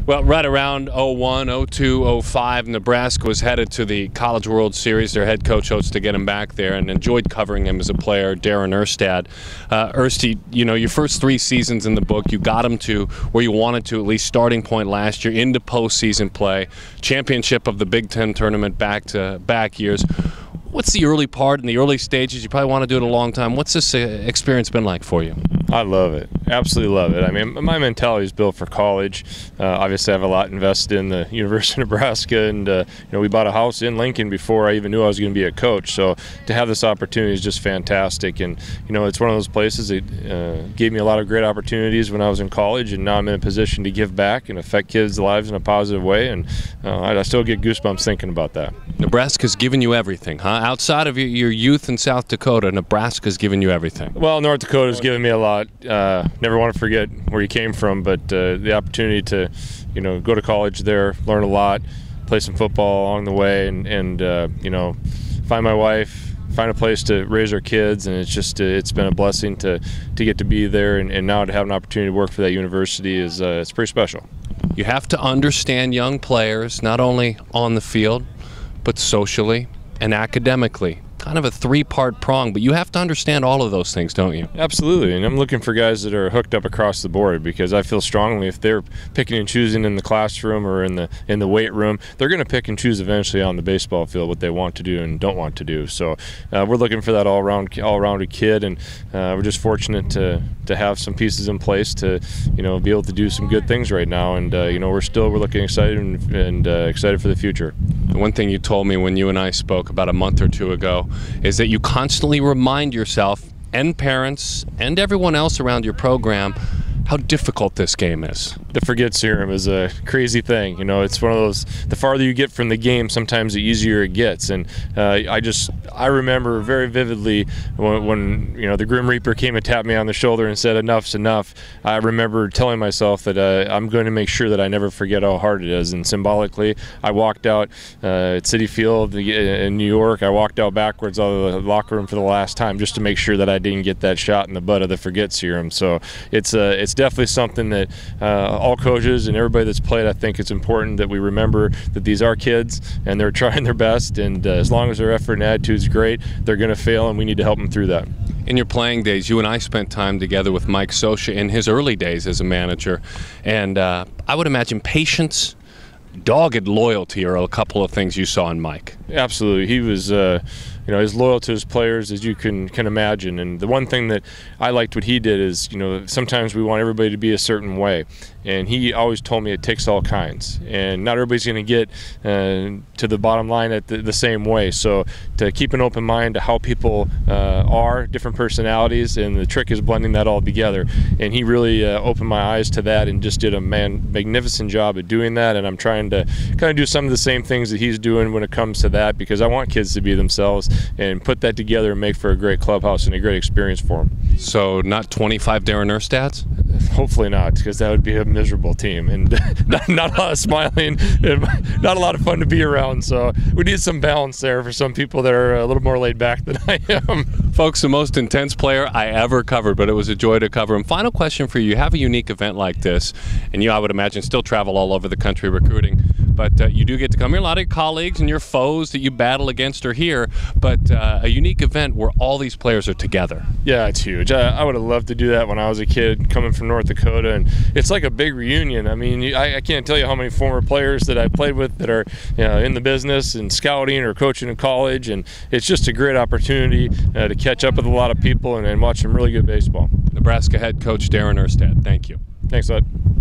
Well, right around 01, 02, 05, Nebraska was headed to the College World Series. Their head coach hopes to get him back there, and enjoyed covering him as a player, Darin Erstad. Ersty, you know, your first 3 seasons in the book, you got him to where you wanted to, at least starting point last year, into postseason play, championship of the Big Ten tournament back-to-back years. What's the early part in the early stages? You probably want to do it a long time. What's this experience been like for you? I love it. Absolutely love it. I mean, my mentality is built for college. Obviously, I have a lot invested in the University of Nebraska, and you know, we bought a house in Lincoln before I even knew I was going to be a coach. So to have this opportunity is just fantastic. And you know, it's one of those places that gave me a lot of great opportunities when I was in college, and now I'm in a position to give back and affect kids' lives in a positive way. And I still get goosebumps thinking about that. Nebraska's given you everything, huh? Outside of your youth in South Dakota, Nebraska's given you everything. Well, North Dakota's given me a lot. Never want to forget where you came from, but the opportunity to, you know, go to college there, learn a lot, play some football along the way, and you know, find my wife, find a place to raise our kids, and it's just it's been a blessing to get to be there, and now to have an opportunity to work for that university is it's pretty special. You have to understand young players, not only on the field, but socially and academically. Kind of a 3-part prong, but you have to understand all of those things, don't you? Absolutely, and I'm looking for guys that are hooked up across the board, because I feel strongly if they're picking and choosing in the classroom or in the weight room, they're going to pick and choose eventually on the baseball field what they want to do and don't want to do. So we're looking for that all-rounded kid, and we're just fortunate to have some pieces in place to, you know, be able to do some good things right now. And you know, we're looking excited and excited for the future. The one thing you told me when you and I spoke about a month or 2 ago is that you constantly remind yourself and parents and everyone else around your program how difficult this game is. The forget serum is a crazy thing. You know, it's one of those, the farther you get from the game, sometimes the easier it gets. And I remember very vividly when you know, the Grim Reaper came and tapped me on the shoulder and said, "Enough's enough." I remember telling myself that I'm going to make sure that I never forget how hard it is. And symbolically, I walked out at Citi Field in New York. I walked out backwards out of the locker room for the last time just to make sure that I didn't get that shot in the butt of the forget serum. So it's definitely something that all coaches and everybody that's played, I think it's important that we remember that these are kids and they're trying their best, and as long as their effort and attitude is great, they're going to fail, and we need to help them through that. In your playing days, you and I spent time together with Mike Scioscia in his early days as a manager, and I would imagine patience, dogged loyalty are a couple of things you saw in Mike. Absolutely. He was you know, as loyal to his players as you can imagine. And the one thing that I liked what he did is, you know, sometimes we want everybody to be a certain way, and he always told me it takes all kinds, and not everybody's going to get to the bottom line at the same way. So to keep an open mind to how people are, different personalities, and the trick is blending that all together. And he really opened my eyes to that and just did a magnificent job at doing that. And I'm trying to kind of do some of the same things that he's doing when it comes to that, because I want kids to be themselves and put that together and make for a great clubhouse and a great experience for them. So not 25 Darin Erstads? Hopefully not, because that would be a miserable team, and not a lot of smiling, and not a lot of fun to be around. So we need some balance there for some people that are a little more laid back than I am. Folks, the most intense player I ever covered, but it was a joy to cover him. Final question for you. You have a unique event like this, and you, I would imagine, still travel all over the country recruiting. But you do get to come here. A lot of your colleagues and your foes that you battle against are here, but a unique event where all these players are together. Yeah, it's huge. I would have loved to do that when I was a kid coming from North Dakota, and it's like a big reunion. I mean, I can't tell you how many former players that I played with that are, you know, in the business and scouting or coaching in college, and it's just a great opportunity to catch up with a lot of people and watch some really good baseball. Nebraska head coach Darin Erstad, thank you. Thanks, Sutton.